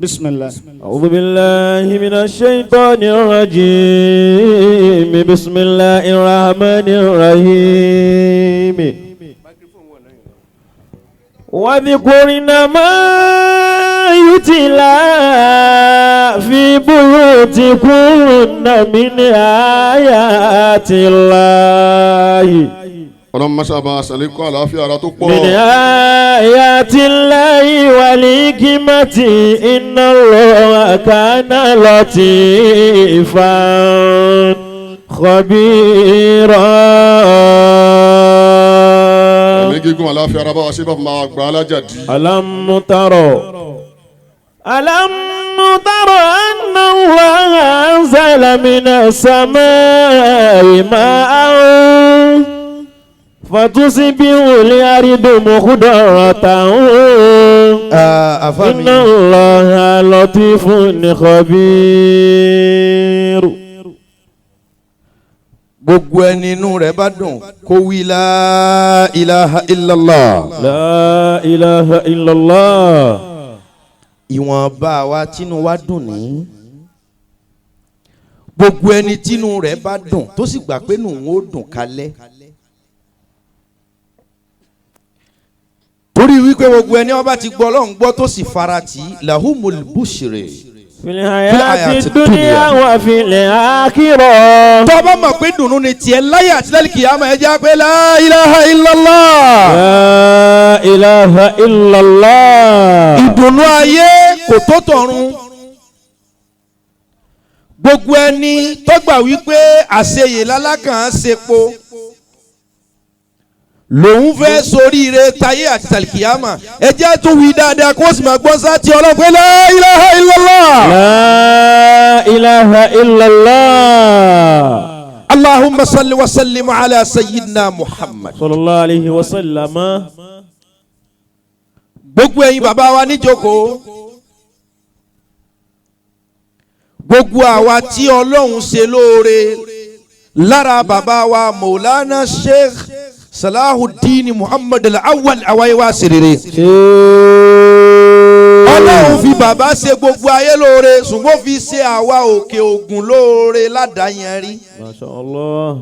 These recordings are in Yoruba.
بسم الله. أعوذ بالله من الشيطان الرجيم. بسم الله الرحمن الرحيم. واذكرن ما يتلى في بيوتكن من آيات الله. ọlọ́run máa ṣàbà àṣàlékún àlàáfíà ara tó pọ̀. من آيات الله والحكمة إن الله كان لطيفا خبيرا. ẹ̀mí gígùn àlàáfíà ara bá wa ṣe bá máa gbà á lájàdí. ألم تروا أن الله أنزل من السماء ماء فتصبح الأرض مخضرة إن الله لطيف خبير. gbogbo ẹni inú rẹ̀ bá dùn kó wí la ilaha illallah. La ilaha illallah. ìwọ̀nba wa tínú wa dùn ní. gbogbo ẹni tínú rẹ̀ bá dùn tó sì gbà pé nù ń ó dùn kalẹ̀. torí wípé gbogbo ẹni ó bá ti gbọ́ Ọlọ́run gbọ́ tó sì farati lahumul bushri. Fil hayati dunya wa fil akhirah. tó bá mọ̀ pé dùnú ni tiẹ̀ láyé àti lálẹ́ kìyàmá ẹ jẹ́ pé la ilaha illallah. La ilaha illallah. ìdùnnú ayé kò tó tọ̀run. gbogbo ẹni tó gbà wípé àṣeyè lálákàn ṣepo lòun fẹ́ soríire tayé àti tàlìkìyàmà ẹ jẹ́ tó wí dáadáa kó sì máa gbọ́ sáti ọlọ́pẹ́ la ilaha illallah. La ilaha illallah. Allahumma salli wa sallim ala sayyidina Muhammad. Sallallahu alayhi wa sallam. gbogbo ẹ̀yin bàbá wa níjókòó gbogbo àwa tí Ọlọ́run ṣe lóore lára bàbá wa Maulana Sheikh Salahuddin Muhammad al-Awwal awáyéwá serere. Ọlọ́run fi bàbá ṣe gbogbo ayé lóore ṣùgbọ́n fi ṣe àwa Òkè Ògùn lóore ládàáyanrí. Masha Allah.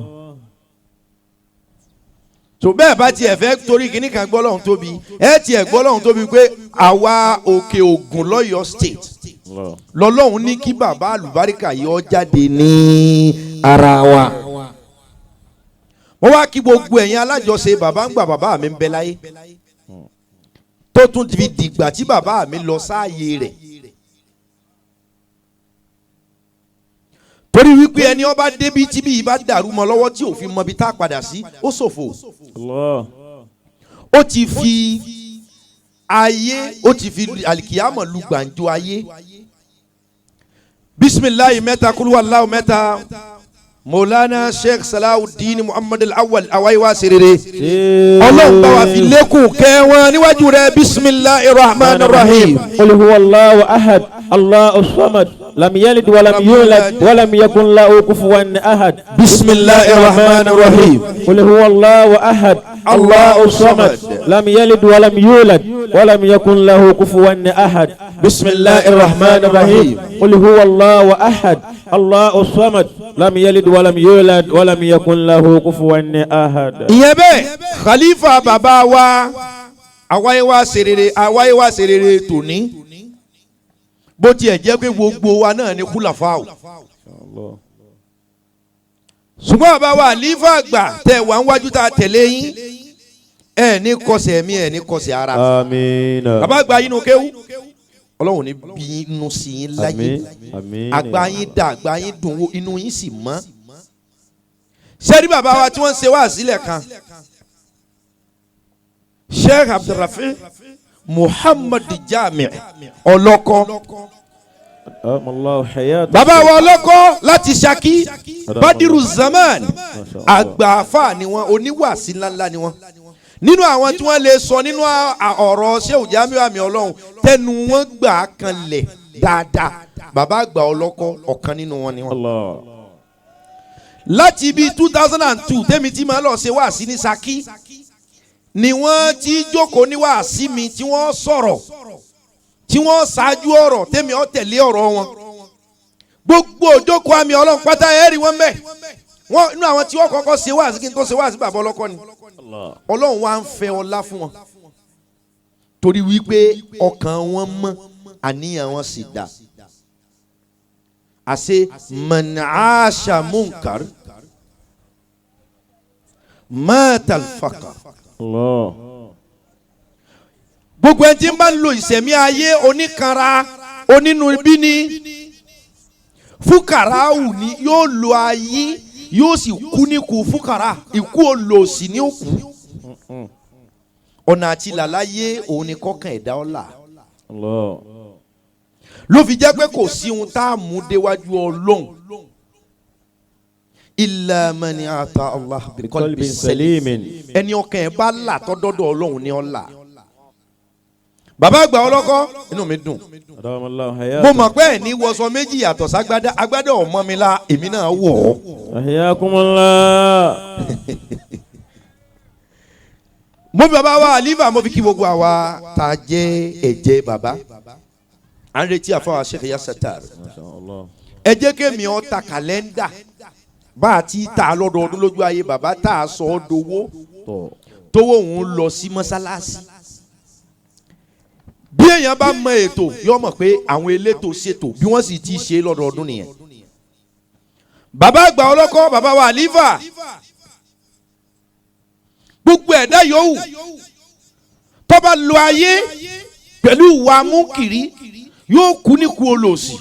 tó bẹ́ẹ̀ bá tiẹ̀ fẹ́ torí kìíní kan gbọ́ lọ́hún tóbi ẹ tiẹ̀ gbọ́ lọ́hún tóbi pé àwa Òkè Ògùn lọ́yọ̀ state lọ́lọ́hún ní kí bàbá àlùbáríkà yọ jáde ní ara wa. wọ́n wá kí gbogbo ẹ̀yin alájọṣe bàbá ń gbà bàbá mi ń bẹ láyé tó tún fi dìgbà tí bàbá mi lọ sáàyè rẹ̀. torí wípé ẹni ọba débi tí bí ibà dàrú mọ́ lọ́wọ́ tí òfin mọ ibi tá a padà sí ó ṣòfò. ó ti fi ayé ó ti fi alikiyama lu gbàǹjo ayé. bisimilayi mẹ́ta kúrú aláwọ mẹ́ta Maulana Sheikh Salahuddin Muhammad al-Awwal awáyéwá serere. Ọlọ́run bá wa fi lékún kẹwọn níwájú rẹ̀ bisimilayi rahman rahim. Qul huwa Allahu ahad Allahu samad lam yalid walam yulad walam yakun lahu kufuwan ahad. bisimilayi rahman rahim. Qul huwa Allahu ahad Allahu samad lam yalid walam yulad walam yakun lahu kufuwan ahad. bisimilayi rahman rahim. Qul huwa Allahu ahad Allahu samad lam yalid walam yulad walam yakun lahu kufuwan ahad. ìyẹn bẹ́ẹ̀ khalifa bàbá wa awáyéwá serere tòní bó tiẹ̀ jẹ́ pé gbogbo wa náà ní kúlàfáà. ṣùgbọ́n bàbá wa àlífà àgbà tẹ̀ wá ń wájú tá a tẹ̀lé yín ẹ̀ ní kọsẹ̀ mi ẹ̀ ní kọsẹ̀ ara. Àmín. bàbá àgbà yín nù kéwú Ọlọ́run ní bí inú sí yín láyé. àgbà yín dà àgbà yín dùn wò inú yín sì mọ́. sẹ́rí bàbá wa tí wọ́n ń ṣe wá sílẹ̀ kan Sheikh Abdulrafi Muhammad Jami ọlọ́kọ́. bàbá wa ọlọ́kọ́ láti Ṣakí Badiru Zaman àgbà àfà ni wọ́n oníwàásí ńláńlá ni wọ́n. nínú àwọn tí wọ́n lè sọ nínú ọ̀rọ̀ Sheikh Jamiu àmì Ọlọ́run tẹnu wọn gbà kanlẹ̀ dáadáa bàbá àgbà ọlọ́kọ́ ọ̀kan nínú wọn ni wọ́n. láti bíi 2002 tẹ́mi tí màá lọ ṣe wáàsí ní Ṣakí ni wọ́n ti jókòó ní wáàsí mi tí wọ́n sọ̀rọ̀ tí wọ́n ṣáájú ọ̀rọ̀ tẹ́mi ọ̀ tẹ̀lé ọ̀rọ̀ wọn gbogbo òjókòó àmì ọlọ́run pátá ẹ̀ rí wọn bẹ́ẹ̀ wọ́n inú àwọn tí wọ́n kọ́kọ́ ṣe wáàsí kí n tó ṣe wáàsí bàbá ọlọ́kọ́ ni ọlọ́run wa ń fẹ́ ọlá fún wọn torí wípé ọkàn wọn mọ́ àníyàn wọn sì dá àṣẹ mọ̀nàáṣà munkar mọ́tàl fàkà gbogbo ẹni tí ń bá ń lo ìṣẹ̀mí ayé oníkanra onínúbíní fúkàràwù ni yóò lo ayé yóò sì kú ní kú fúkàrà ikú olòṣì ní òkú ọ̀nà àti làlàyé òun ni kọ́kàn ẹ̀dá ọ̀la ló fi jẹ́ pé kò sí ohun tá a mú déwájú ọlọ́run illa man ata Allah bi qalbin salim ẹni ọkàn ẹ̀ bá là tọ́dọ́dọ̀ ọlọ́run ní ọ̀la. Bàbá àgbà ọlọ́kọ́ inú mi dùn mo mọ̀ pé ẹ̀ ní wọṣọ méjì yàtọ̀ ságbádá agbádá ọmọ mi la èmi náà wọ̀ ọ́. mo bí bàbá wa àlífà mo fi kí gbogbo àwa tá a jẹ́ ẹ̀jẹ̀ bàbá à ń retí àfọwọ́ Sheikh Yasatar ẹ jẹ́ kémi ọ́ ta kàlẹ́ndà bá a ti ta lọ́dọọdún lójú ayé bàbá tá a sọ ọ́ dowó tówó òun lọ sí mọ́sálásí bí èèyàn bá mọ ètò yóò mọ̀ pé àwọn elétò ṣètò bí wọ́n sì ti ṣe lọ́dọọdún nìyẹn. Bàbá àgbà ọlọ́kọ́ bàbá wa àlífà gbogbo ẹ̀dá yòówù tó bá lo ayé pẹ̀lú ìwà múkìrí yóò kú ní kú olòṣì.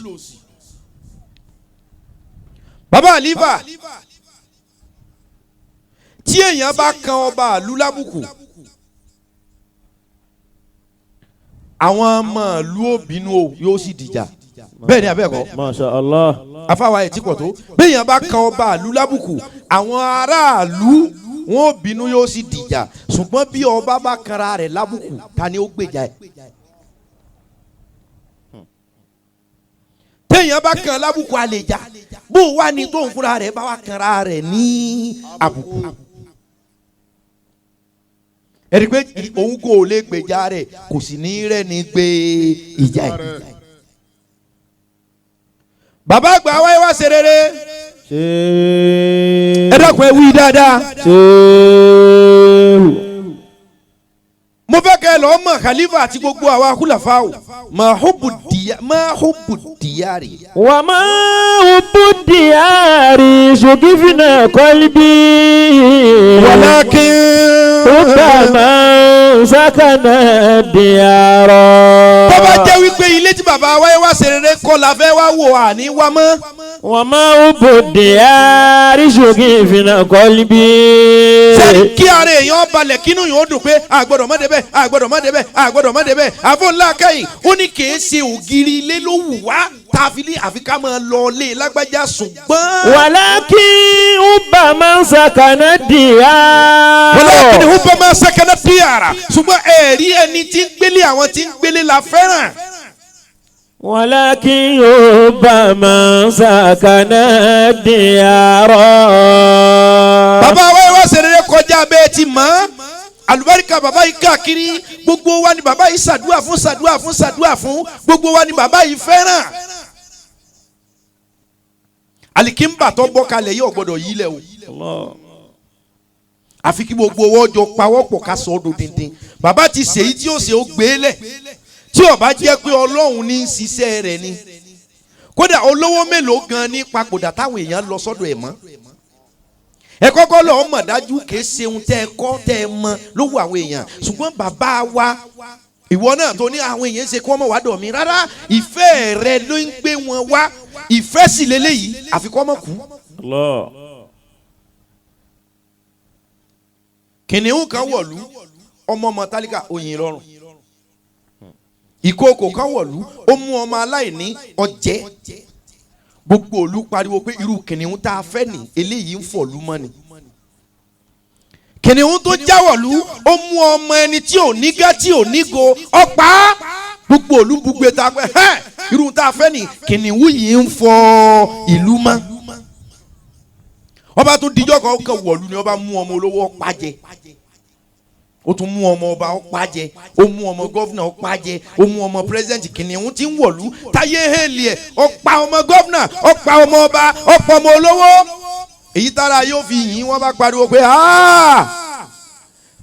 Bàbá àlífà tí èèyàn bá kan ọba àlú lábùkù àwọn ọmọ ìlú òbínú o yóò sì dìjà bẹ́ẹ̀ ni abẹ́ẹ̀kọ́ Masha Allah afáwa ẹ̀ tí pọ̀ tó béèyàn bá kan ọba ìlú lábùkù àwọn aráàlú wọn ò bínú yóò sì dìjà ṣùgbọ́n bí ọba bá kanra rẹ̀ lábùkù ta ni ó gbèjà ẹ̀. téèyàn bá kan lábùkù àlèjà bó wà ní tóun fúnra rẹ̀ bá wà kanra rẹ̀ ní àbùkù ẹ̀rí pé òun kò lè gbèjà rẹ̀ kò sì ní rẹ̀ ní gbé ìjà ẹ̀. Bàbá àgbà wáyé wá ṣe rere ẹ dákun ẹ wí dáadáa mo fẹ́ kẹ́ ẹ lọ́ọ́ mọ̀ khalifa àti gbogbo àwa kúlàfà o ma hubbu diyari. wa ma hubbu diyari shugifina qalbi walakin rubama sakana diyara. tó bá jẹ́ wípé ilé tí bàbá wáyé wá ṣe rere kọ́ la fẹ́ wá wò àní wá mọ́. wa ma hubbu diyari shugifina qalbi. sẹ́ni kí ara èèyàn balẹ̀ kínú yóò dùn pé àgbọ̀dọ̀ má débẹ̀ àgbọ̀dọ̀ má débẹ̀ àgbọ̀dọ̀ má débẹ̀ àfọ̀nlá kẹ́yìn ó ní kì í ṣe ògiri ilé ló wù wá tàfilí àfi ká máa lọ lé lágbájá ṣùgbọ́n. walakin rubama sakana diyara. walakin rubama sakana diyara ṣùgbọ́n ẹ̀rí ẹni tí ń gbélé àwọn tí ń gbélé la fẹ́ràn. walakin rubama sakana diyara. Bàbá wa ṣe rere kọjá bẹ́ẹ̀ ti mọ́ àlùbáríkà bàbá yìí káàkiri gbogbo wa ni bàbá yìí ṣàdúrà fún gbogbo wa ni bàbá yìí fẹ́ràn. Alikimba tó bọ́ kalẹ̀ yóò gbọ́dọ̀ yí lẹ̀ o àfi kí gbogbo owó jọ pawọ́pọ̀ ká sọ ọ́ do díndín. Bàbá ti ṣèyí tí ó ṣe ó gbé lẹ̀ tí ó bá jẹ́ pé Ọlọ́run ní ṣiṣẹ́ rẹ̀ ni kódà olówó mélòó gan ní papòdà táwọn èèyàn lọ sọ́dọ̀ ẹ̀ mọ́. Ẹ kọ́kọ́ lọ́ọ́ mọ̀ dájú kìí ṣe ohun tẹ́ ẹ kọ́ tẹ́ ẹ mọ̀ ló wù àwọn èèyàn ṣùgbọ́n bàbá wa ìwọ náà tó ní àwọn èèyàn ṣe kí wọ́n mọ̀ wá dọ̀ mí rárá ìfẹ́ rẹ ló ń gbé wọn wá ìfẹ́ sì lélẹ́yìí àfi kọ́ mọ̀ kú. Kìnìún kan wọ̀lú ọmọ tálíkà oyin lọ́rùn ìkookò kan wọ̀lú ó mú ọmọ aláìní ọjẹ́ gbogbo òlu pariwo pé irú kìnìún tá a fẹ́ ní eléyìí ń fọ̀lú mọ́ ni. Kìnìún tó jáwọ̀lú ó mú ọmọ ẹni tí ò ní gá tí ò ní go ọ̀pá gbogbo òlu gbogbo ta pé irú tá a fẹ́ ní kìnìún yìí ń fọ ìlú mọ́. Ọba tó dijọ́ kan wọ̀lú ni ọba mú ọmọ olówó ọ̀pá jẹ ó tún mú ọmọ ọba ó pàjẹ́, ó mú ọmọ gọ́fìnà ó pàjẹ́, ó mú ọmọ pírẹsidẹ́ǹtì kìnìún tí ń wọ̀lú táyé hẹ́ẹ̀lì ẹ̀ ó pa ọmọ gọ́fìnà ó pa ọmọ ọba ó pa ọmọ olówó. èyí tára yóò fi yìn wọ́n bá pariwo pé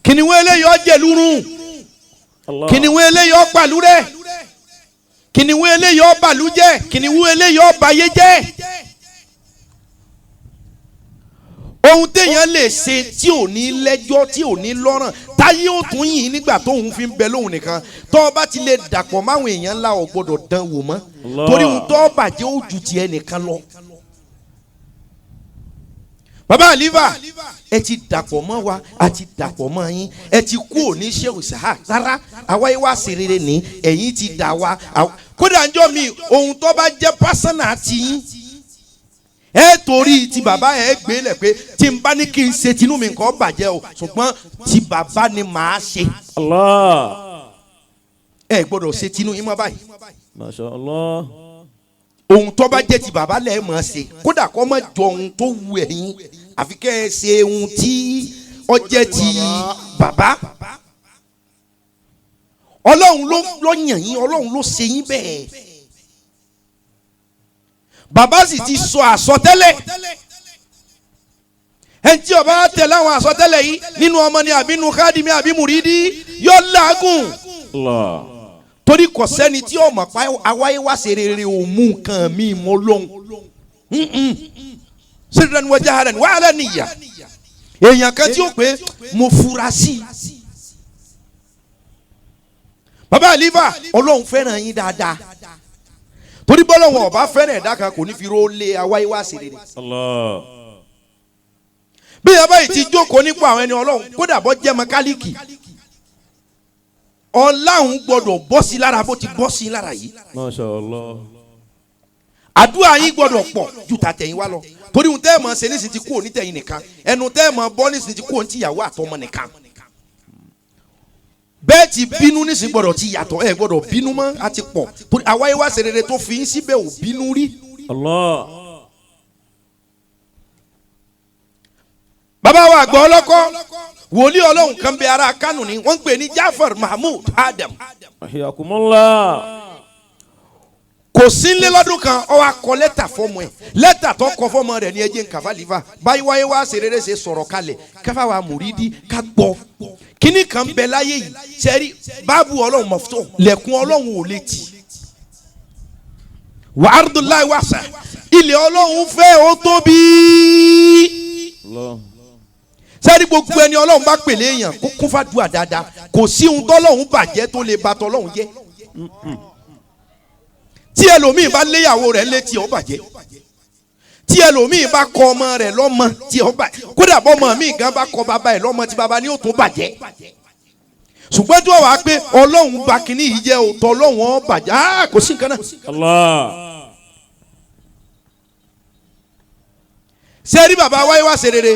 kìnìún eléyìí ó jẹ̀lú run, kìnìún eléyìí ó pàlú rẹ̀, kìnìún eléyìí ó bàlú jẹ́, kìnìún eléyìí ó bayé jẹ́. ohun téèyàn lè ṣe tí ò ní lẹ́jọ́ tí ò ní lọ́rùn táyé ó tún yìn nígbà tóun fi ń bẹ lóhùn nìkan tó o bá ti lè dàpọ̀ máwọn èèyàn ńlá ò gbọ́dọ̀ dán wò mọ́ torí ohun tó bàjẹ́ ó ju tiẹ̀ nìkan lọ. bàbá àlífà ẹ ti dàpọ̀ mọ́ wa a ti dàpọ̀ mọ́ yín ẹ ti kú òní ṣé òṣà rárá àwa yìí wá sí rere ní ẹ̀yìn ti dà wá kódà ńjọ́ mi ohun tó bá jẹ́ pásánà ti yín ẹ torí ti bàbá ẹ gbé lẹ pé tí n bá ní kí n ṣe tinú mi nǹkan bàjẹ́ o ṣùgbọ́n ti bàbá ni màá ṣe. ẹ gbọ́dọ̀ ṣe tinú yín mọ́ báyìí. Masha Allah. ohun tó bá jẹ́ ti bàbá lẹ́ẹ̀ mọ̀ ṣe kódà kó má jọ ohun tó wù ẹ̀yin àfi kẹ́ ẹ ṣe ohun tí ó jẹ́ ti bàbá. ọlọ́run ló yàn yín ọlọ́run ló ṣe yín bẹ́ẹ̀. bàbá sì ti sọ àsọtẹ́lẹ̀ ẹni tí ó bá tẹ̀lé àwọn àsọtẹ́lẹ̀ yìí nínú ọmọ ni àbí nínú kádìmí àbí mùrídì yóò làágùn torí kò sẹ́ni tí ó mọ̀ pa awáyé wá ṣe rere ò mú nǹkan mi mọ́ lóhùn sirran wa jaharan wa alaniya èèyàn kan tí ó pé mo fura sí bàbá àlífà ọlọ́run fẹ́ràn yín dáadáa torí bọ́lá wọn ọba fẹ́ràn ẹ̀dá kan kò ní fi rólé awáyé wá sí rere. bí yàrá yìí ti jókòó nípò àwọn ẹni ọlọ́run kódà bọ́ jẹ́ mẹkáníìkì ọláhùn gbọ́dọ̀ bọ́ sí lára bó ti bọ́ sí lára yìí. Masha Allah. àdúrà yín gbọ́dọ̀ pọ̀ ju tàtẹ̀yìn wá lọ torí ohun tẹ́ ẹ̀ mọ̀ ṣe nísìnyí ti kú òní tẹ̀yìn nìkan ẹnu tẹ́ ẹ̀ mọ̀ bọ́ nísìnyí ti kú òní tìyàwó àtọmọ nìkan. bẹ́ẹ̀ ti bínú nísìnyí gbọ́dọ̀ ti yàtọ̀ ẹ̀ gbọ́dọ̀ bínú mọ́ àti pọ̀ torí àwáyé wá ṣe rere tó fi yín síbẹ̀ ò bínú rí. Allah. bàbá wa àgbà ọlọ́kọ́ wòlíì ọlọ́run kan bẹ ara Kánò ni wọ́n ń pè ní Jafar Mahmood Adam. Ahiyakumullah. kò sí nílé lọ́dún kan ó wá kọ lẹ́tà fọ́mọ ẹ̀ lẹ́tà tó kọ fọ́mọ rẹ̀ ní ẹjẹ́ nkàfà lífà báyìí wáyé wá ṣe rere ṣe sọ̀rọ̀ kalẹ̀ káfà wa mùrídìí ká gbọ́ kíní kan bẹ láyé yìí sẹ́rí báàbù ọlọ́run mọ̀fútó lẹ̀kùn ọlọ́run ò lè tì wà ardullahi wasa ilẹ̀ ọlọ́run fẹ́ ó tóbi sẹ́rí gbogbo ẹni ọlọ́run bá pèlè èèyàn kó kún fàdúrà dáadáa kò sí ohun tọ́lọ́run bàjẹ́ tó lè ba tọ́lọ́run jẹ́ tí ẹlòmíì bá léyàwó rẹ̀ létí ó bàjẹ́ tí ẹlòmíì bá kọ ọmọ rẹ̀ lọ́mọ tí ó bàjẹ́ kódà bọ́mọ mi gan bá kọ bàbá ẹ̀ lọ́mọ tí bàbá ní ó tún bàjẹ́ ṣùgbọ́n tí wọ́n wá pé ọlọ́run bá kínní yìí jẹ́ òótọ́ ọlọ́run ó bàjẹ́ kò sí nǹkan náà. Allah. ṣé rí bàbá wáyé wá ṣe rere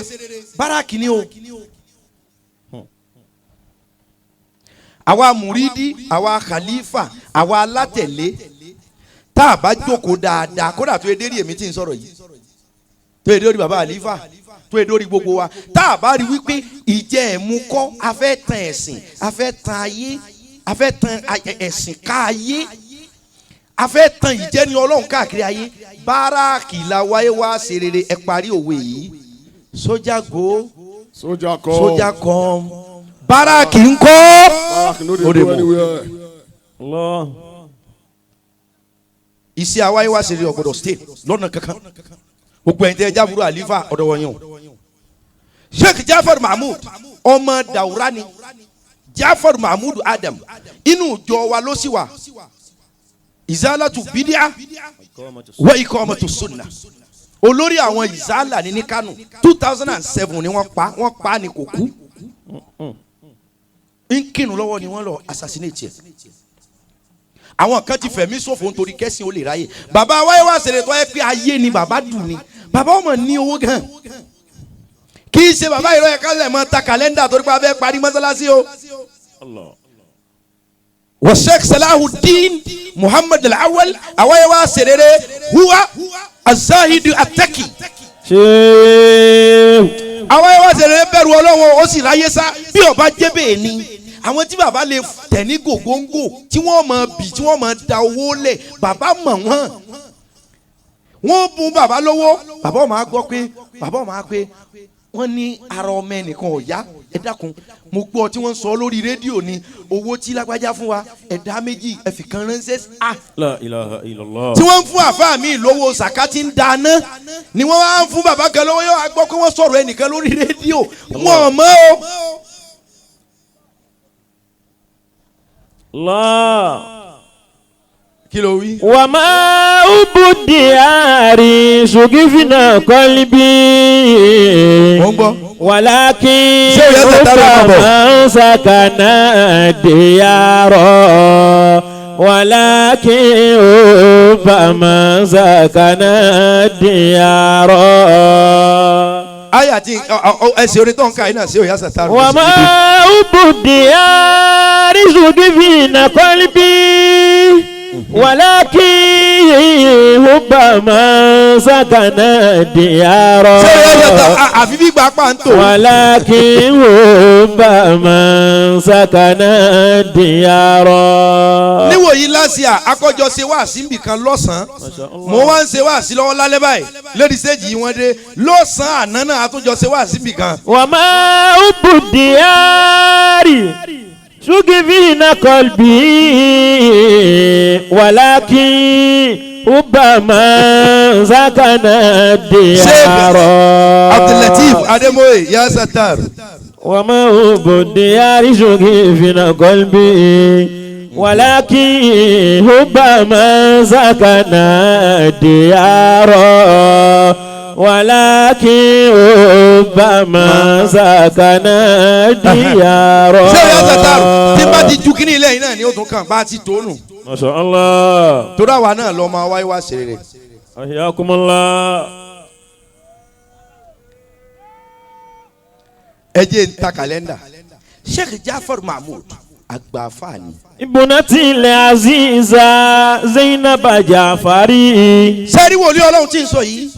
báràkì ni o àwa mùrídì àwa khalifa àwa alátẹ̀lé tá a bá jókòó dáadáa kódà tó edérí èmi tí ń sọ̀rọ̀ yìí tó edérí bàbá àlífà tó edérí gbogbo wa tá a bá rí wípé ìjẹ́ ẹ̀mú kọ́ a fẹ́ tan ẹ̀sìn a fẹ́ tan ayé a fẹ́ tan ẹ̀sìn ká ayé a fẹ́ tan ìjẹ́ni ọlọ́run káàkiri ayé báràkì la wáyé wá ṣe rere ẹ parí òwe yìí sójà go sójà come báràkì ń kọ́ ó dé mọ́. iṣẹ́ àwáyé wá ṣe rere ọ̀gbọ́dọ̀ stay lọ́nà kankan gbogbo ẹ̀yin tẹ́ ẹ jábúrò àlífà ọ̀dọ̀ wọn yàn Sheikh Jafar Mahmood ọmọ Daura ni Jafar Mahmood Adam inú ìjọ wa ló sì wà izalatu bidia wa iqamatu sunna olórí àwọn izala ní Kánò 2007 ni wọ́n pa ni kò kú ń kírun lọ́wọ́ ni wọ́n lọ assassinate ẹ̀ àwọn kan ti fẹ̀mí ṣòfò nítorí kẹ́sìn ó lè ráyè bàbá wáyé wá ṣẹlẹ̀ tó yẹ pé ayé ni bàbá dùn ni bàbá ọmọ ní owó gan kì í ṣe bàbá ìrọ̀ ẹ̀ka lẹ̀ mọ́ ta kàlẹ́ndà torí pé a fẹ́ parí mọ́sálásí o. wa Sheikh Salahuddin Muhammad al-Awwal àwáyé wá ṣẹlẹ̀ huwa az-Zahid at-Taqi àwọn ẹwà ṣẹlẹ̀ bẹ̀rù Ọlọ́run ó sì ráyé sá bí ọba jẹ́ bẹ́ẹ̀ ni àwọn tí bàbá lè tẹ̀ ní gògóńgò tí wọ́n máa bì tí wọ́n máa da owó lẹ̀ bàbá mọ̀ wọ́n bùn bàbá lówó bàbá máa gbọ́ pé wọ́n ní ara ọmọ ẹnìkan ò yá ẹ dákun mo gbọ́ tí wọ́n sọ lórí rédíò ni owó tí lágbájá fún wa ẹ̀dá méjì ẹ̀fì kan ránṣẹ́ La ilaha illallah. tí wọ́n ń fún àfáà mi lówó sàkátì ń dáná ni wọ́n wá ń fún bàbá kan lówó yóò gbọ́ pé wọ́n sọ̀rọ̀ ẹnìkan lórí rédíò wọ́n mọ̀ o. Allah. kí ló wí. Wa ma ubudiyari shugifina qalbi. Wọ́n gbọ́. Walakin Ṣé o yẹ tẹ̀tẹ̀rẹ̀ ọmọ bọ̀? man sakana diyara. Walakin man sakana diyara. ayé àti ẹsẹ̀ orin tó ń ka yìí náà ṣé o yà sàtàrù. Wa ma ubudiyari shugifina qalbi. Walakin hubba man sakana diyara. ṣé o yẹ sàtàrù àfi bí gbà pa ń tò. Walakin hubba man sakana diyara. níwòyí lásìá akọjọ ṣe wá síbì kan lọ́sàn-án mo wá ń ṣe wá sí lọ́wọ́ lálẹ́ báyìí lórí stéèjì yìí wọ́n dé lọ́sàn-án àná náà àtúnjọ ṣe wá síbì kan. Wa ma ubudiyari shugifina qalbi. Walakin hubba man sakana diyara. Abdulateef Ademoye yà sàtàrù. Wa ma ubudiyari shugifina qalbi. Walakin hubba man sakana diyara. Walakin hubba man sakana diyara. ṣé o yà sàtàrù tí n bá ti ju kíní ilé yìí náà ni ó tún kàn bá ti tónù. Masha Allah. torí àwa náà lọ máa wáyé wá ṣeré rẹ̀. Ahyakumullah. ẹ jẹ́ n ta kàlẹ́ndà. Sheikh Jafar Mahmood àgbàfà ni. Ibunati le aziza Zainab Jafari. sẹ́rí wòlíì Ọlọ́run tí ń sọ yìí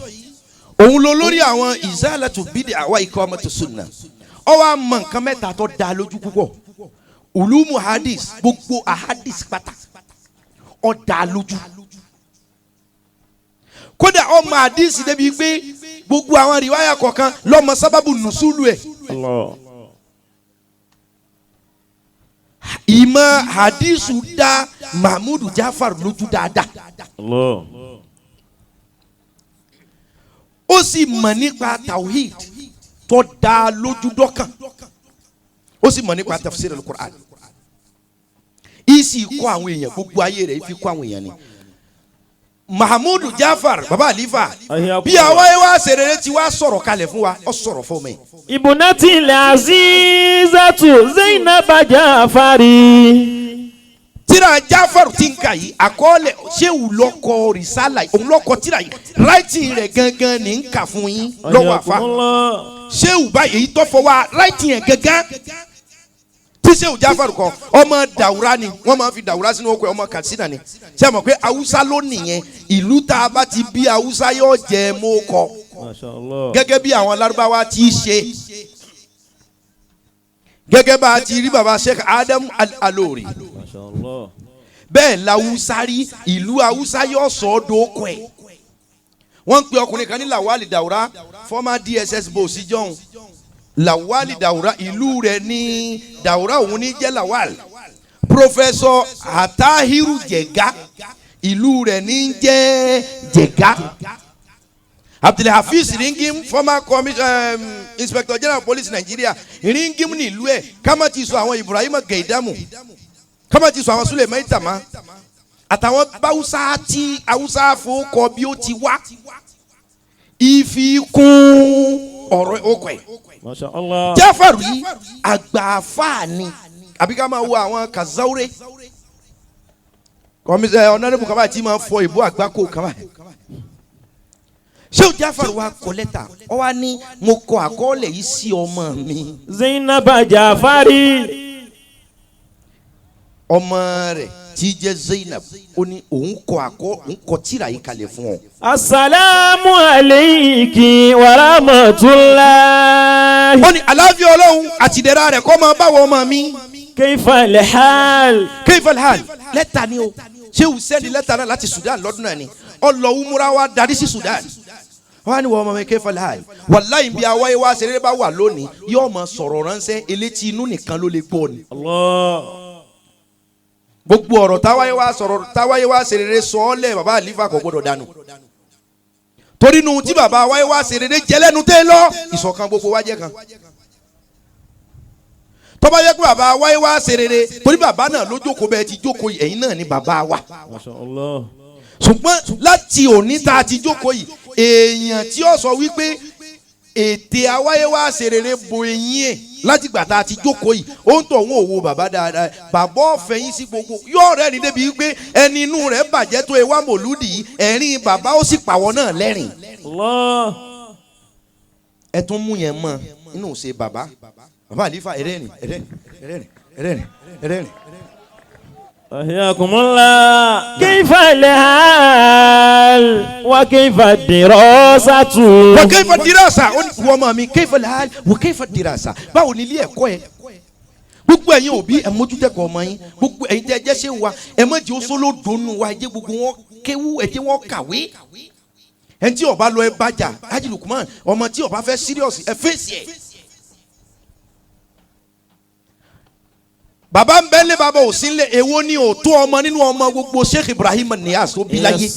òun ló lórí àwọn izalatu bid'a wa iqamatu sunna ó wá mọ nǹkan mẹ́ta tó dá lójú púpọ̀ ulumu hadith gbogbo ahadith pátá ó dá lójú kódà ó mọ hadith débi pé gbogbo àwọn riwaya kọ̀ọ̀kan lọ́mọ sábàbù nùsùlù ẹ̀. Allah. ìmọ̀ hadithu dá Mahmood Jafar lójú dáadáa. Allah. ó sì mọ̀ nípa tawhid tó dá lójú dọ́kàn ó sì mọ̀ nípa tafsir al-Qur'an ìsì kọ́ àwọn èèyàn gbogbo ayé rẹ̀ ìfi kọ́ àwọn èèyàn ni. Mahmood Jafar baba alifa bí àwa yẹn wá ṣèrèrè tí wàá sọ̀rọ̀ kalẹ̀ fún wa ó sọ̀rọ̀ fún mi. Ibunati le azizatu Zainab Jafari. tíra Jafar tí ń kà yìí àkọọ́lẹ̀ ṣéwù lọ́kọ rìsálà òun lọ́kọ tíra yìí ráìtì rẹ̀ gangan ní ń kà fún yín lọ́wọ́ àfa ṣéwù báyìí èyí tó fọwọ́ ráìtì yẹn gangan tí ṣéwù Jafar kọ ọmọ dàwúrà ni wọ́n máa fi dàwúrà sínú okòó ọmọ Katsina ni ṣé ẹ mọ̀ pé Haúsá ló nìyẹn ìlú tá a bá ti bí Haúsá yóò jẹ mọ́ kọ gẹ́gẹ́ bí àwọn Lárúbáwá ti ṣe gẹ́gẹ́ bá a ti rí baba Sheikh Adam Al-Alori bẹ́ẹ̀ làwùsá rí ìlú Haúsá yóò sọ ọ́ dókò ẹ̀ wọ́n ń pe ọkùnrin kan ní Lawali Daura former DSS boss john Lawali Daura ìlú rẹ̀ ní Daura òun ní jẹ́ Lawal Professor Atahiru Jega ìlú rẹ̀ ní jẹ́ Jega Abdulhafiz Ringim former Inspector General Police Nigeria Ringim ní ìlú ẹ̀ ká má ti sọ àwọn Ibrahim Gaidamu kama ti sọ àwọn Suleiman Itama àtàwọn báwùsá tí Haúsá fowókọ bí ó ti wá ìfikún ọ̀rọ̀ okò ẹ̀. Masha Allah. Jafar yìí àgbàfà ni àbí ká máa wo àwọn Kazaure kọ́mísẹ́ ọ̀nàdébù kaba tí máa fọ ìbò àgbákò kaba ṣé o Jafar wa kọ lẹ́tà ọ wa ní mo kọ àkọọ́lẹ̀ yìí sí ọmọ mi. Zainab Jafari. ọmọ rẹ̀ tí jẹ́ Zainab ó ní òun kọ tírà yìí kalẹ̀ fún ọ. Assalamu alayki wa rahmatullah. ó ní àlàáfíà Ọlọ́run àti ìdẹ̀ra rẹ̀ kó máa bá wọ ọmọ mi. Kayfa al-hal. Kayfa al-hal lẹ́tà ni o ṣé o sẹ́ni lẹ́tà náà láti Sudan lọ́dún náà ni ọlọ́wọ́ múra wa darí sí Sudan. wọ́n á ní wọ́n ọmọ mi Kayfa al-hal wàláhì bí awáyé wá ṣeré bá wà lónìí yóò máa sọ̀rọ̀ ránṣẹ́ elétí inú nìkan ló lè gbọ́ ni. Allah. gbogbo ọ̀rọ̀ táwáyé wá ṣeré sọ ọ́ lẹ̀ bàbá àlífà kò gbọ́dọ̀ dànù. torí nu tí bàbá awáyé wá ṣeré jẹ́lẹ́nu tẹ́ lọ ìṣọ̀kan gbogbo wa jẹ́ kan. tọ́ba yẹ kó bàbá awáyé wá ṣeré torí bàbá náà ló jókòó bẹ́ẹ̀ ti jókòó yìí ẹ̀yin náà ni bàbá wa. Masha Allah. ṣùgbọ́n láti òní tá a ti jókòó yìí èèyàn tí ó sọ wípé ètè awáyé wá ṣe rere bo eyín ẹ̀ láti gbà tá a ti jókòó yìí ó ń tọ̀ wọ́n òwò bàbá dáadáa bàbá ọ̀fẹ́ yín sí gbogbo yóò rẹ́ni débi wípé ẹni inú rẹ̀ bàjẹ́ tó ewá mòlúdì yìí ẹ̀rín bàbá ó sì pàwọ́ náà lẹ́rìn. Allah. ẹ tún mú yẹn mọ́ inú ṣe bàbá àlífà ẹ̀rẹ́rìn. Ahyakumullah. Kayfa al-hal wa kayfa ad-dirasatu. Wa kayfa ad-dirasa wọ́n mọ̀ mi kayfa al-hal wa kayfa ad-dirasa báwo ni ilé ẹ̀kọ́ ẹ̀ gbogbo ẹ̀yin òbí ẹ̀ mójútẹ́kọ̀ ọmọ yín gbogbo ẹ̀yin tẹ́ ẹ jẹ́ ṣé wa ẹ̀ mọ̀ jẹ́ oṣolódonu wa ẹ̀ jẹ́ gbogbo wọn kéwú ẹ̀ jẹ́ wọn kàwé ẹ̀ tí ó bá lọ ẹ bàjá Haji Lukman ọmọ tí ó bá fẹ́ serious ẹ fèsì ẹ̀. bàbá ń bẹ́lẹ̀ bàbá ò sí nílé èwo ni ò tó ọmọ nínú ọmọ gbogbo Sheikh Ibrahim Niyas tó bí láyé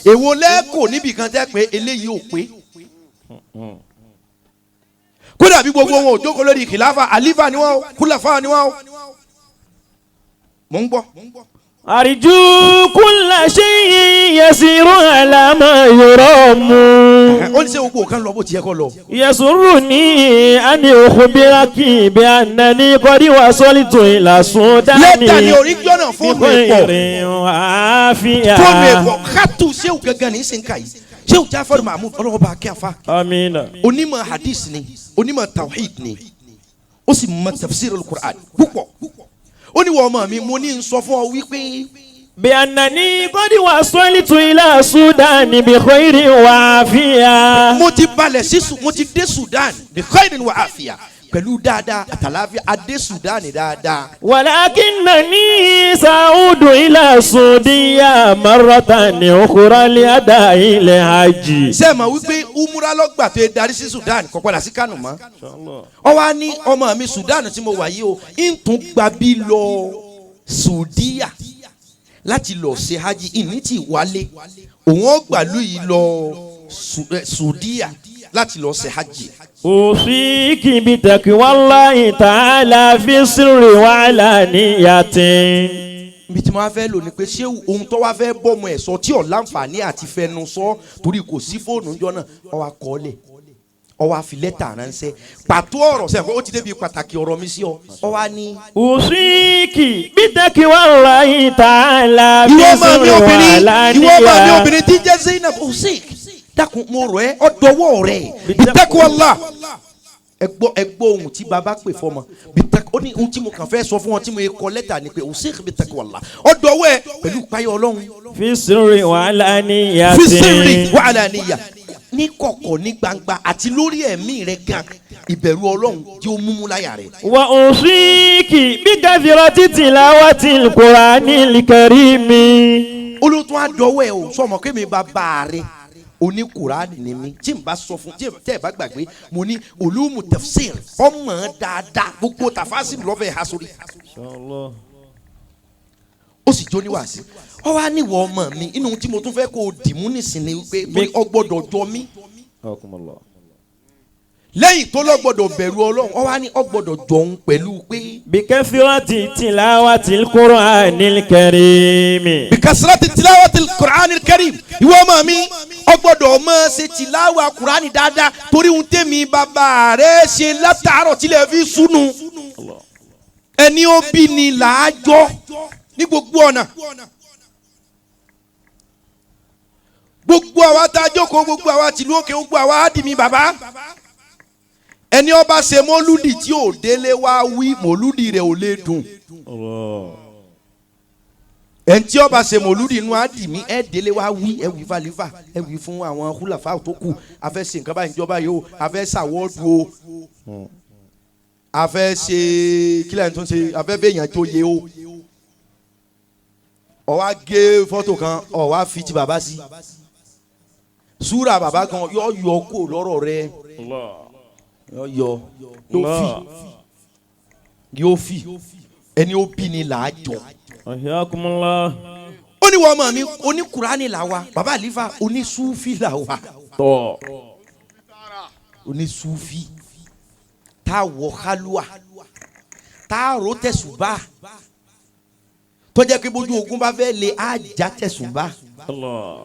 èwo lẹ́kọ̀ọ́ níbi kan tẹ́ pé eléyìí ò pé kódà bí gbogbo wọn ò jókòó lórí kìláfà àlífà ni wọn o kúlàfà ni wọn o mò ń gbọ́. Arju kulla shay'in yasiru ala ma yuramu. ó ní sẹ́ gbogbo kan lọ bó ti yẹ kó lọ. Yasurruni an ukhbiraki bi annani qad wasaltu ila Sudani. lẹ́tà ni orí gbọ́nà fóònù ẹ̀pọ̀ àfíà. fóònù ẹ̀pọ̀ kátó sẹ́wù gangan ní sẹ́ńkà yìí sẹ́wù Jafar Mahmud ọlọ́wọ́ bá kí a fa. Amina. onímọ̀ hadith ni onímọ̀ tawhid ni ó sì mọ̀ tafsir al-Qur'an púpọ̀ ó ní wọ́n mọ̀ mi mo ní sọ fún ọ wípé. bí annani qad wasaltu ila Sudani bi khairin wa afiya. mo ti balẹ̀ sí mo ti dé Sudan bi khairin wa afiya pẹ̀lú dáadáa àtàláfíà adé Sudan dáadáa. walakinnani sa'udu ila Saudiya marratan ukhra li ada'i li hajji. ṣé ẹ mọ̀ wípé umura lọ́gbà tó darí sí Sudan kò padà sí Kánò mọ́. ó wá ní ọmọ mi Sudan tí mo wà yìí o ń tún gbàbí lọ Saudiya láti lọ ṣe hajj ìní tí wálé òun ó gbàlú yìí lọ Saudiya láti lọ ṣe hajj. Usiki bi taqwallahi ta'ala fi sirri wa alaniyatin. Ibi tí wọ́n fẹ́ lò ní pé ṣé ohun tó wá fẹ́ bọ́mọ ẹ̀ sọ tí ò láǹfààní àti fẹnu sọ torí kò sí fóònù ńjọ́ náà ó wá kọ́lẹ̀ ó wá fi lẹ́tà ránṣẹ́ pàtó ọ̀rọ̀ sẹ́yìn ó ti débi pàtàkì ọ̀rọ̀ mi sí ọ ó wá ní. Usiki bi taqwallahi ta'ala fi ìwọ sirri wa alaniyatin. ìwọ máa mi obìnrin tí jẹ́ Zainab Usiki dákun mo rọ̀ ẹ́ ọ̀dọ́wọ́ rẹ̀ bitaqwallah ẹgbọ́ ohun tí baba pè fọmọ ó ní ohun tí mo kàn fẹ́ sọ fún wọn tí mo yẹ kọ lẹ́tà ni pé Usiki bitaqwallah ọ̀dọ́wọ́ ẹ pẹ̀lú páyọ̀ Ọlọ́run. fi sirri wa alaniyatin. fi sirri wa alaniya ní kọ̀kọ̀ ní gbangba àti lórí ẹ̀mí rẹ̀ gan ìbẹ̀rù Ọlọ́run tí ó múmú láyà rẹ̀. wa usiki bi kathirati tilawatil Qur'anil karimi. olótún àdọ́wọ́ ẹ o sọmọ kémi bàbá rẹ̀ oní Kùránì ni mi tí n bá sọ fún tẹ́ ẹ bá gbàgbé mo ní olúmu tafsir ọmọ dáadáa gbogbo tafasir lọ́fẹ̀ẹ́ ha sórí. ó sì jó níwàásí ọ wá níwọ̀ ọmọ mi inú tí mo tún fẹ́ kó o dìmú nísìnyí wípé ọ gbọ́dọ̀ jọ mí. lẹ́yìn tó lọ gbọ́dọ̀ bẹ̀rù Ọlọ́run ọ wá ní ọ gbọ́dọ̀ jọun pẹ̀lú pé. bi kathirati tilawatil Qur'anil karimi. bi kasrati tilawatil Qur'anil karim ìwọ ọmọ mi ọ gbọ́dọ̀ máa ṣe tìláwà Kùránì dáadáa torí ohun tèmi bàbá rẹ̀ ṣe látàárọ̀ tilẹ̀ fi súnú ẹni ó bí ni làájọ́ ní gbogbo ọ̀nà gbogbo àwa tá a jókòó gbogbo àwa tìlú òkè gbogbo àwa á dì mí bàbá ẹni ó bá ṣe mọ́lúdì tí ò délé wá wí mọ́lúdì rẹ̀ ò lè dùn ẹnití ọba ṣe mọ̀lúdì inú àdìmí ẹ délé wá wí ẹ wí fàlífà ẹ wí fún àwọn húlàfà tó kù afẹ́ ṣe nǹkan báyìí ìjọba yìí o afẹ́ ṣàwọ́dù o afẹ́ ṣe kílẹ̀ tó ń ṣe afẹ́ bẹ́yàn tó yẹ o ó wá gé fọ́tò kan ó wá fi ti bàbá sí súra bàbá kan yọ kó lọ́rọ̀ rẹ yọ yóò fi ẹni ó bí ni là á jọ. Ahyakumullah. ó ní wọ́n mọ̀ mi oní Kùránì là wa bàbá àlífà oní Súfì là wa. tọ́ oní Súfì tá a wọ kálúà tá a ro tẹ̀sùbá tó jẹ́ pé bójú ogun bá fẹ́ lé àjà tẹ̀sùbá. Allah.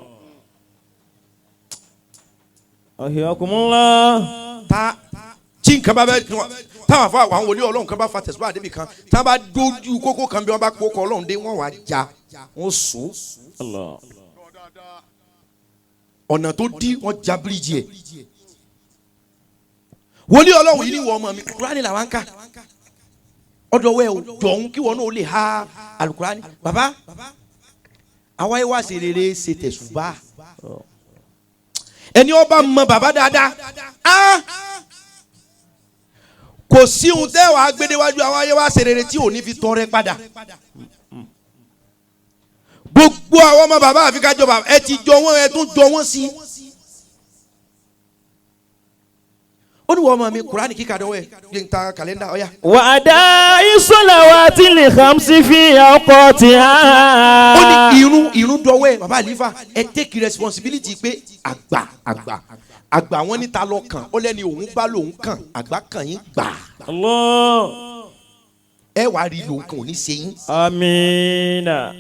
Ahyakumullah. tí nǹkan bá bẹ táwọn afọ àwọn wòlíì Ọlọ́run kan bá fa tẹ̀síwá àdébì kan tá a bá dojú kókó kan bí wọ́n bá kó kọ́ Ọlọ́run dé wọ́n wá já wọ́n so. Allah. ọ̀nà tó dí wọ́n já bíríjì ẹ̀. wòlíì Ọlọ́run yìí ni wọ́n mọ̀ mi Kùránì làwọn ká ọ̀dọ̀ wẹ̀ jọ̀hún kí wọ́n náà lè ha Al-Kùránì. bàbá àwa yìí wá ṣe rere ṣe tẹ̀sùbá ẹni ọba mọ bàbá dáadáa kò sí ohun tẹ́ wàá gbédéwájú àwọn ayé wa ṣe rere tí ò ní fi tọrẹ padà. gbogbo àwọn ọmọ bàbá àfi ká jọ bàbá ẹ ti jọ wọn ẹ tún jọ wọn sí. ó ní wọ́n mọ̀ mi Kùránì kíkà dọ́wọ́ ẹ̀ yé n ta kàlẹ́ndà ọ̀yà. wa ada'i salawati li khamsi fi awqatiha. ó ní irun dọ́wọ́ ẹ̀ bàbá àlífà ẹ take responsibility pé àgbà wọn níta lọ kàn ó lẹ́ni òun bá lòun kàn àgbà kàn yín gbà. Allah. ẹ wàá rí lòun kàn ò ní ṣe yín. Amina.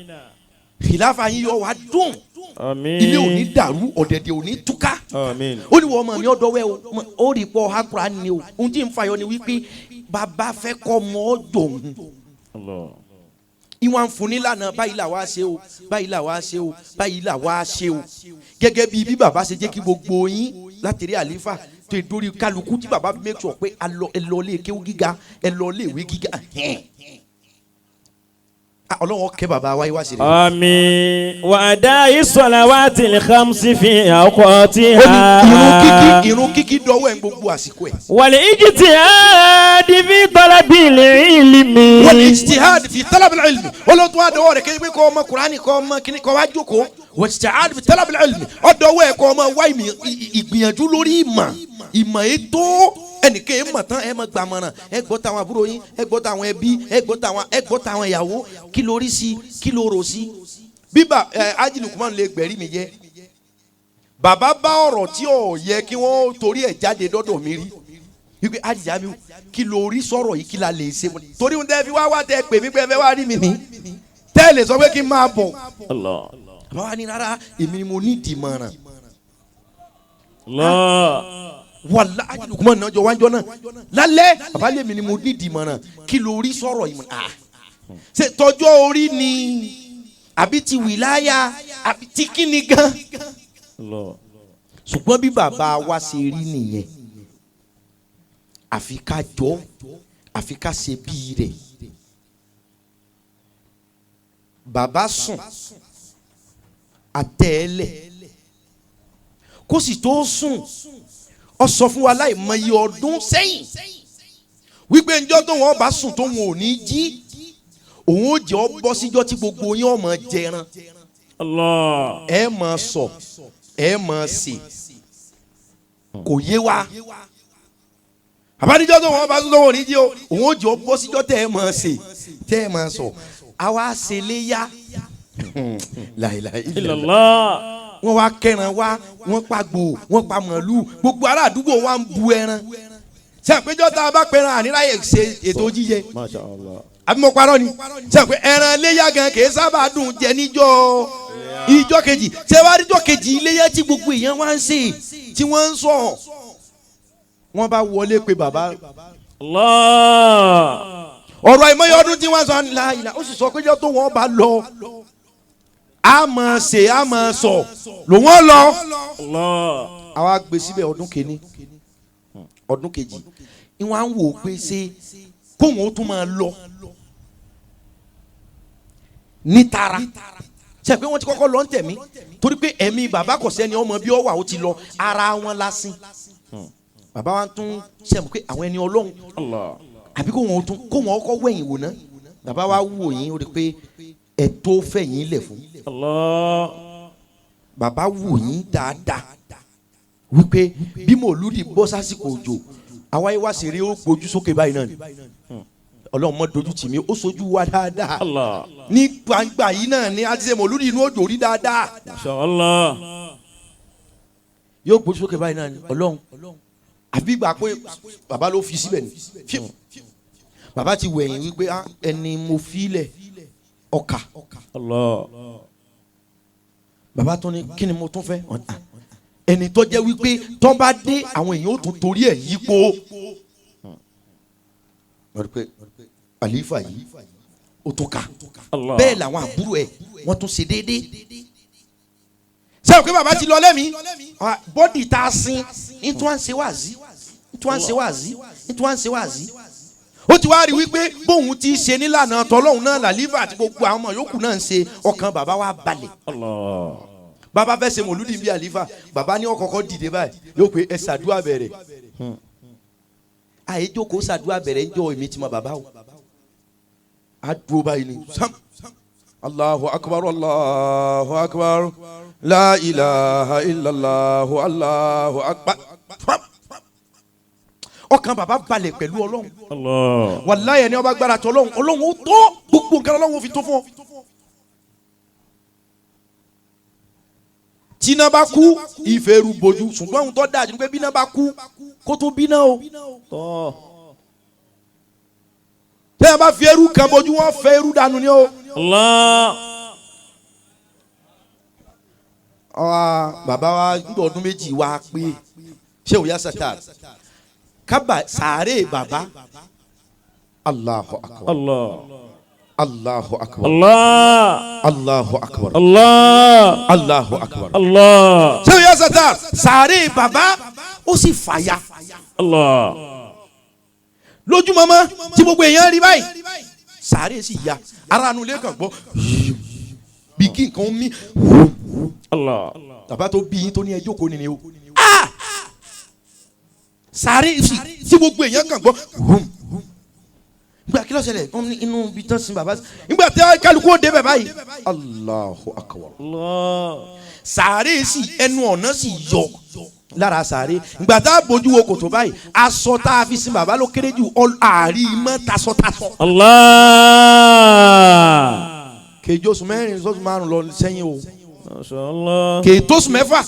Khilafa yín yọ wá dùn. Àmín. ilé ò ní dàrú ọ̀dẹ̀dẹ̀ ò ní túká. Àmín. ó ní wọ́n mọ̀ ní ọ̀dọ̀ wẹ̀ o ó rí pọ̀ hakura ni o ohun tí ń fàyọ ni wípé bàbá fẹ́ kọ́ mọ́ dòun. Allah. ìwọ̀n fúnni lànà báyìí là wá ṣe o báyìí là wá ṣe o báyìí là wá ṣe o gẹ́gẹ́ bí bàbá ṣe jẹ́ kí gbogbo yín látẹ̀rẹ̀ àlífà tó ìdórí kálukú tí bàbá make sure pé ẹ lọ lé kéwú gíga ẹ lọ lé ìwé gíga Ọlọ́run kẹ́ bàbá wa yìí wá sí rẹ̀. Àmín. Wa ada'i salawati li khamsi fi awqatiha. ó ní irun kíkí dọ́wọ́ ẹ̀ gbogbo àsìkò ẹ̀. wal ijtihadi fi talabil ilmi. wal ijtihadi fi talabil ilmi. olóòtú wa dọ́wọ́ rẹ̀ kéde kọ́ ọmọ Kùránì kọ́ ọmọ kíní kọ́ wá jókòó. wal ijtihadi fi talabil ilmi. ọ̀dọ́wọ́ ẹ̀ kọ́ ọmọ wá ìgbìyànjú lórí ìmọ̀ ètò ẹnìkan ẹ mọ̀ tán ẹ mọ̀ gbàmọ̀ràn ẹ gbọ́ tàwọn àbúrò yín ẹ gbọ́ tàwọn ẹbí ẹ gbọ́ tàwọn ìyàwó kí ló rí sí kí ló rò sí. bíbà Haji Lukman lè gbẹ̀rí mi jẹ́ bàbá bá ọ̀rọ̀ tí ò yẹ kí wọ́n torí ẹ̀ jáde dọ́dọ̀ mi rí wípé Haji Jamiu kí ló rí sọ̀rọ̀ yìí kí la lè ṣe torí ohun tẹ́ fi wá tẹ́ pè mí pé ẹ fẹ́ wá rí mi ní tẹ́ lè sọ pé kí n máa bọ̀. Allah. bàbá wa ní rárá èmi ni mo ní ìdìmọ̀ràn. Allah. wàlá Haji Lukman náà jọ wájọ náà lálẹ́ àbálẹ̀ mi ni mo ní ìdìmọ̀ràn kí ló rí sọ̀rọ̀ yìí ṣe tọjọ́ orí ni àbí ti wìláyà àbí ti kíni gan. ṣùgbọ́n bí bàbá wa ṣe rí nìyẹn àfi ká jọ àfi ká ṣe bí rẹ̀. bàbá sùn àtẹ̀ẹ́lẹ̀ kó sì tó sùn ó sọ fún wa láì mọ iye ọdún sẹ́yìn wípé njọ́ tó wọn bá sùn tó wọn ò ní jí òun ó jẹ́ ọ bọ́ síjọ́ tí gbogbo yín ó máa jẹran. Allah. ẹ máa sọ ẹ máa sè kò yé wa àbádíjọ́ tó wọn bá sùn tó wọn ò ní jí o òun ó jẹ́ ọ bọ́ síjọ́ tẹ́ ẹ máa sè tẹ́ ẹ máa sọ àwa ṣe léyà Illallah. wọ́n wá kẹran wá wọ́n pa gbò wọ́n pa màálù gbogbo ará àdúgbò wa ń bu ẹran ṣe àpéjọ tá a bá pẹran àníráyè ṣe ètò jíjẹ Masha Allah. àbí mo parọ́ ni ṣe àpé ẹran iléyà gan kì í sábà dùn jẹ níjọ́ ìjọ́ kejì ṣé wàá ríjọ́ kejì iléyà tí gbogbo èèyàn wá ń ṣe tí wọ́n ń sọ wọ́n bá wọlé pé bàbá Allah. ọ̀rọ̀ ìmọ̀ye ọdún tí wọ́n sọ ńlá ìlà ó sì sọ péjọ tó wọ́n bá lọ a máa ṣe a máa sọ lòun ọ lọ. Allah. àwa gbé síbẹ̀ ọdún kìíní ọdún kejì ìwọ̀n à ń wò pé ṣé kóun ó tún máa lọ ní tara ṣe pé wọ́n ti kọ́kọ́ lọ ń tẹ̀mí torí pé ẹ̀mí bàbá kò sẹ́ni ọmọ bí ó wà ó ti lọ ara wọn lásìn bàbá wa tún ṣe mọ̀ pé àwọn ẹni ọlọ́run àbí kó wọn kọ́ wẹ̀yìn wò ná bàbá wa wò yín ó rí pé ẹ̀ tó fẹ̀yìn lẹ̀ fún bàbá wò yín dáadáa wípé bí mòlúdì bọ́ sásìkò òjò àwa yìí wá ṣeré ó gbójú sókè báyìí náà ni ọlọ́run mọ́ dojú tì mí ó sojú wa dáadáa ní gbangba yìí náà ni a ti ṣe mòlúdì inú òjò rí dáadáa yóò gbójú sókè báyìí náà ni ọlọ́run àbí gbà pé bàbá ló fi síbẹ̀ ni bàbá ti wẹ̀yìn wípé ẹni mo fi lẹ̀ ọkà bàbá tó ní kí ni mo tún fẹ́ ẹni tó jẹ́ wípé tó bá dé àwọn èèyàn ó tún torí ẹ̀ yípo wọ́n rí pé àlífà yìí ó tún ká bẹ́ẹ̀ làwọn àbúrò ẹ̀ wọ́n tún ṣe déédéé sẹ́wọ̀n pé bàbá ti lọ lẹ́mìí bọ́dì tá a sin nítorí wọ́n ń ṣe wáàzí ó ti wá rí wípé bóun ti ṣe nílànà tọ́lọ́hún náà làlífà àti gbogbo àwọn ọmọ yòókù náà ń ṣe ọkàn bàbá wa balẹ̀ bàbá fẹ́ ṣe mòlúdì bí àlífà bàbá ní ọkọ̀ọ̀kọ̀ dìde báyìí yóò pé ẹ ṣàdúrà bẹ̀rẹ̀ àyè jókòó ṣàdúrà bẹ̀rẹ̀ ń jọ èmi tí mo bàbá o á dúró báyìí ni Allahu akbar Allahu akbar la ilaha illallah Allahu akbar ọkàn bàbá balẹ̀ pẹ̀lú ọlọ́run wàláyé ni ọba gbára tó ọlọ́run ó tó gbogbo nǹkan ọlọ́run ó fi tó fún ọ. tíná bá kú ìfẹ́rù bojú ṣùgbọ́n ohun tó dáa jù pé bíná bá kú kó tó bíná o. tẹ́yà bá fi ẹrú kan bojú wọ́n fẹ́ ẹrú dànù ni o. bàbá wa gbọ́dọ̀ ọdún méjì wá pé ṣé òyà sátà kaba sàárè bàbá Allahu akbar Allahu akbar Allahu akbar Allahu akbar ṣé òyà sátà sàárè bàbá ó sì fàyà lójúmọmọ tí gbogbo èèyàn rí báyìí sàárè sì ya ara nu lè kàn gbọ́ bí kí nǹkan mi bàbá tó bí yín tó ní ẹjọ́ kò ní ni o sàárè sì tí gbogbo èèyàn kàn gbọ́ nígbà kí ló ṣẹlẹ̀ inú bí tán sin bàbá nígbà tí kálukú ó dé bẹ̀ báyìí Allahu akbar sàárè sì ẹnu ọ̀nà sì yọ lára sàárè ìgbà tá a bójú wo kòtò báyìí aṣọ tá a fi sin bàbá ló kéré jù àárí mọ́ tasọ́tasọ́. kèjì oṣù mẹ́rin oṣù márùn lọ sẹ́yìn o kèjì oṣù mẹ́fà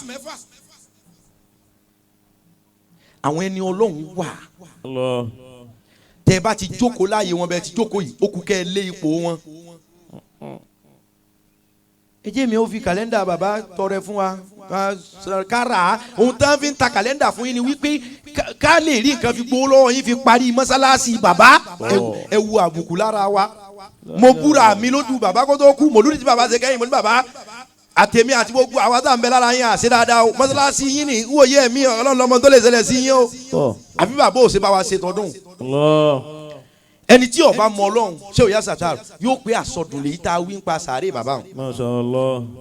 àwọn ẹni ọlọ́run wà tẹ́ bá ti jókòó láàyè wọn bẹ́ẹ̀ ti jókòó yìí ó kú kẹ́ ẹ lé ipò wọn. ẹ jẹ́ mi ó fi kàlẹ́ndà bàbá tọrẹ fún wa kára ohun tán fi ń ta kàlẹ́ndà fún yín ni wípé ká lè rí nǹkan fi gbowó lọ́wọ́ yín fi parí mọ́sálásí bàbá ẹ wu àbùkù lára wa mo búra mi lójú bàbá kó tó kú mòlúdì tí bàbá ṣe kẹ́yìn mo ní bàbá àtẹ̀mí àti gbogbo àwa tá à ń bẹ lára yín àṣẹ dáadáa o mọ́sálásí yín ni wòye mi ọlọ́run lọ́mọ tó lè ṣẹlẹ̀ sí yín o àbí bàbá ò ṣe bá wa ṣe tọdún ẹni tí ó bá mọ ọlọ́run ṣé òyà sàtàr yóò pé àsọdùn lèyí tá a wí ń pa sàárè bàbá wọn.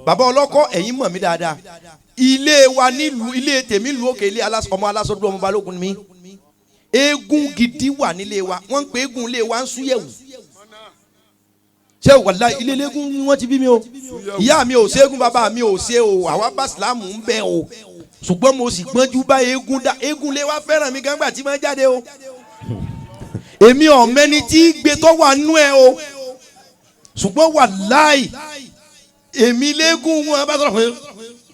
bàbá ọlọ́kọ́ ẹ̀yin mọ̀ mí dáadáa ilé wa nílùú ilé tèmi lu òkè ilé ọmọ alásọdún ọmọ balógun mi eégún gidi wà nílé wa wọ́n ń pe eégún ilé wa ń súyẹ̀wù ṣé wàlá ilé eléégún ni wọ́n ti bí mi o ìyá mi ò ṣeégún bàbá mi ò ṣe o àwa bá sìlámù ń bẹ o ṣùgbọ́n mo sì gbọ́njú bá eégún dá eégún lé wa fẹ́ràn mi gángbà tí wọ́n jáde o èmi ọ̀mẹ́ni tí gbé tó wà nú ẹ o ṣùgbọ́n wàláì èmi léégún wọn bá sọ̀rọ̀ pé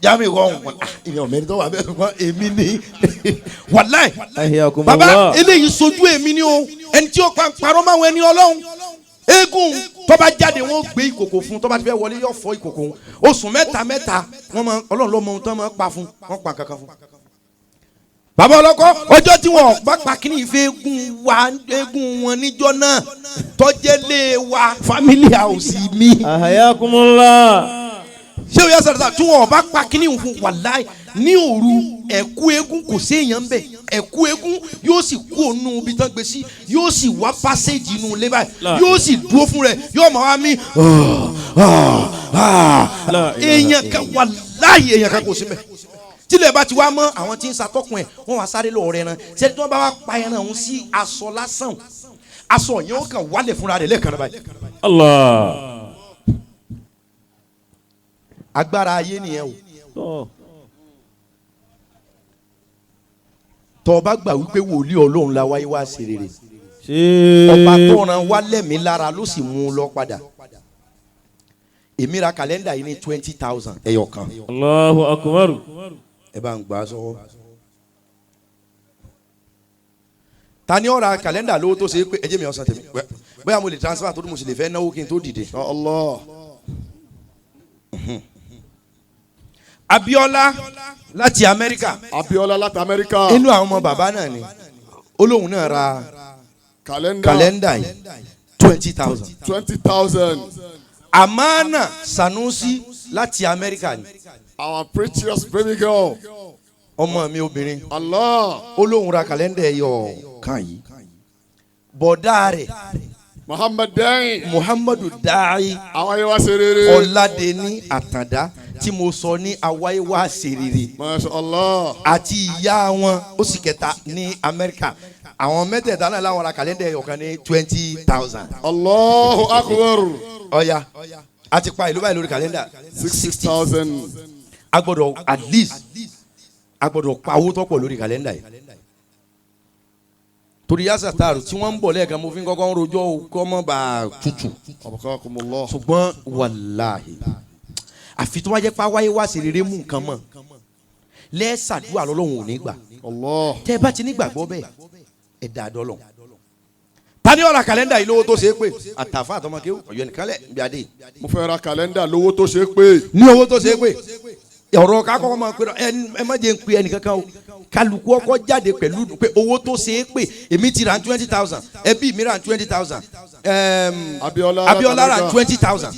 jámi wọ̀ ọ́n èmi ọ̀mẹ́ni tó wà bẹ́ẹ̀ ṣùgbọ́n èmi ni wàláì bàbá eléyìí sojú èmi ni o ẹni tí ó parọ́ máa ń ẹni ọlọ́run eégún tó bá jáde wọn gbé ìkòkò fún tó bá ti fẹ́ wọlé yóò fọ́ ìkòkò oṣù mẹ́ta wọn máa ọlọ́run ló mọ ohun tó máa pa fún wọn pa kankan fún. bàbá ọlọ́kọ́ ọjọ́ tí wọn bá pa kí ni ìfẹ́ eégún wọn níjọ́ náà tọ́jẹ́lé wa family house mi. Ayakumullah. ṣé o yà sọ̀rọ̀ tí wọn bá pa kí ni ìfún wàláì ní òru ẹ̀kú eégún kò séèyàn bẹ̀ ẹ̀kú eégún yóò sì kú ònú ibi tán gbé sí yóò sì wá pásẹ́jì inú ilé báyìí yóò sì dúró fún rẹ̀ yóò máa wá mí èèyàn kan wà láàyè èèyàn kan kò sí mẹ́ tílẹ̀ bá ti wá mọ́ àwọn tí ń ṣàtọ́kùn ẹ̀ wọ́n wá sáré lọ́ọ́ rẹ̀ ẹran ṣé tí wọ́n bá wá pa ẹran ọ̀hún sí aṣọ lásán aṣọ yẹn ó kàn wálẹ̀ fúnra rẹ̀ lẹ́ẹ̀kan báyìí. Allah. agbára ayé nìyẹn o. tọ́ ọ bá gbà wípé wòlíì ọlọ́run la wáyé wá sí rere ọba tó ràn wá lẹ́mìí lára ló sì mú un lọ padà. èmi ra kàlẹ́ndà yìí ní 20,000 ẹyọ kan. Allahu akbar. ẹ bá ń gbà sọ́wọ́. ta ni ó ra kàlẹ́ndà lówó tó ṣe é pé ẹ jẹ́ mi ọ̀sán tèmi bóyá mo lè transfer tó mo sì lè fẹ́ náwó kí n tó dìde. Allah. Abiola láti Amẹ́ríkà. Abiola láti Amẹ́ríkà. inú àwọn ọmọ bàbá náà ni olóhùn náà ra kàlẹ́ndà yìí 20,000. 20,000. Amana Sanusi láti Amẹ́ríkà ni. Our precious baby girl. ọmọ mi obìnrin. Allah. olóhùn ra kàlẹ́ndà ẹyọ kan yìí. bọ̀dá rẹ̀ Muhammadu Dai. àwọn ayé wa ṣe rere. Ọládẹni Àtàndá tí mo sọ ní àwáyé wá ṣe rere. Masha Allah. àti ìyá wọn ó sì kẹta ní Amẹ́ríkà àwọn mẹ́tẹ̀ẹ̀ta náà láwọn ra kàlẹ́ndà ẹyọ kan ní 20,000. Allahu akbar. ọ̀ya a ti pa ìlú báyìí lórí kàlẹ́ndà 60,000. a gbọ́dọ̀ at least a gbọ́dọ̀ pa owó tó pọ̀ lórí kàlẹ́ndà yìí. torí yasa taaru tí wọ́n ń bọ̀ lẹ́ẹ̀kan mo fi ń kọ́kọ́ ń rojọ́ kọ́ mọ́ bá tutù. Abakakumullah. ṣùgbọ́n wàláhì àfi tó wá jẹ́ pàwáyé wá sí rere mú nǹkan mọ́ lẹ́ẹ̀sàdúrà lọ́lọ́run ò ní gbà. Allah. tẹ́ ẹ bá ti nígbàgbọ́ bẹ́ẹ̀ ẹ dá dọ́lọ̀. tani ọ̀rà kàlẹ́ndà yìí lówó tó ṣe é pé àtàfà àtọmọké ọ̀yọ́ nìkan lẹ̀ bí adé. mo fẹ́ ra kàlẹ́ndà lówó tó ṣe é pé. ní owó tó ṣe é pé ọ̀rọ̀ kakọ́ máa pe ẹ má jẹ́ ń pe ẹnìkankan o kálukú ọkọ jáde pẹ̀lú pé owó tó ṣe é pé èmi ti ra 20,000 ẹbí mi ra 20,000 Abiola ra 20,000